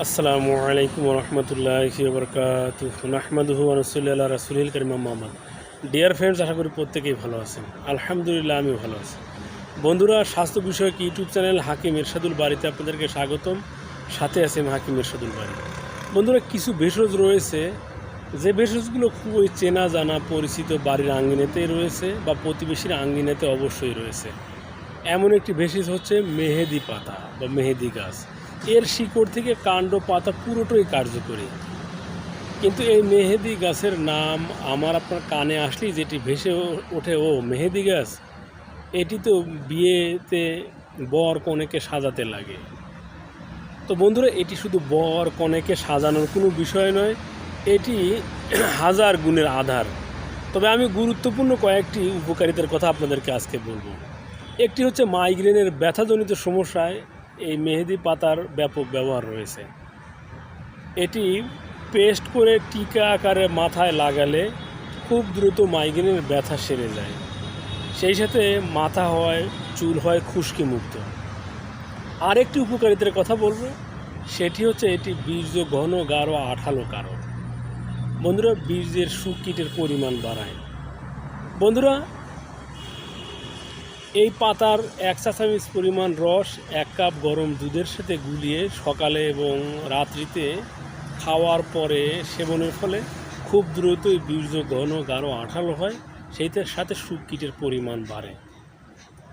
আসসালামু আলাইকুম রহমতুল্লাহি ওবরকাতুহু নাহমাদুহু ওয়া নুসাল্লি আলা রাসূলিল কারীম মুহাম্মদ। ডিয়ার ফ্রেন্ডস, আশা করি প্রত্যেকেই ভালো আছেন। আলহামদুলিল্লাহ, আমিও ভালো আছি। বন্ধুরা, স্বাস্থ্য বিষয়ক ইউটিউব চ্যানেল হাকিম এরশাদুল বাড়িতে আপনাদেরকে স্বাগতম। সাথে আছেন হাকিম এরশাদুল বাড়ি। বন্ধুরা, কিছু ভেষজ রয়েছে যে ভেষজগুলো খুবই চেনা জানা পরিচিত, বাড়ির আঙ্গিনাতেই রয়েছে বা প্রতিবেশীর আঙ্গিনাতে অবশ্যই রয়েছে। এমন একটি ভেষজ হচ্ছে মেহেদি পাতা বা মেহেদি গাছ। এর শিকড় থেকে কাণ্ড পাতা পুরোটাই কার্যকরী। কিন্তু এই মেহেদি গাছের নাম আমার আপনার কানে আসলেই যেটি ভেসে ওঠে, ও মেহেদি গাছ, এটি তো বিয়েতে বর কনেকে সাজাতে লাগে। তো বন্ধুরা, এটি শুধু বর কনেকে সাজানোর কোনো বিষয় নয়, এটি হাজার গুণের আধার। তবে আমি গুরুত্বপূর্ণ কয়েকটি উপকারিতার কথা আপনাদেরকে আজকে বলবো। একটি হচ্ছে মাইগ্রেনের ব্যথাজনিত সমস্যায় এই মেহেদি পাতার ব্যাপক ব্যবহার রয়েছে। এটি পেস্ট করে টিকা আকারে মাথায় লাগালে খুব দ্রুত মাইগ্রেনের ব্যথা সেরে যায়। সেই সাথে মাথা হয়, চুল হয় খুশকি মুক্ত। আরেকটি উপকারিতার কথা বলবো, সেটি হচ্ছে এটি বীর্য ঘন, গাঢ়, আঠালো কারণ। বন্ধুরা, বীর্যের সুকীটের পরিমাণ বাড়ায়। বন্ধুরা, এই পাতার 1 চা চামচ পরিমাণ রস 1 কাপ গরম দুধের সাথে গুলিয়ে সকালে এবং রাত্রিতে খাওয়ার পরে সেবনের ফলে খুব দ্রুতই বীর্য ঘন, গাঢ়, আঠালো হয়, সেইটার সাথে সুকীটের পরিমাণ বাড়ে।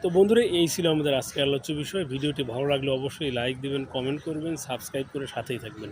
তো বন্ধুরা, এই ছিল আমাদের আজকের আলোচ্য বিষয়। ভিডিওটি ভালো লাগলে অবশ্যই লাইক দেবেন, কমেন্ট করবেন, সাবস্ক্রাইব করে সাথেই থাকবেন।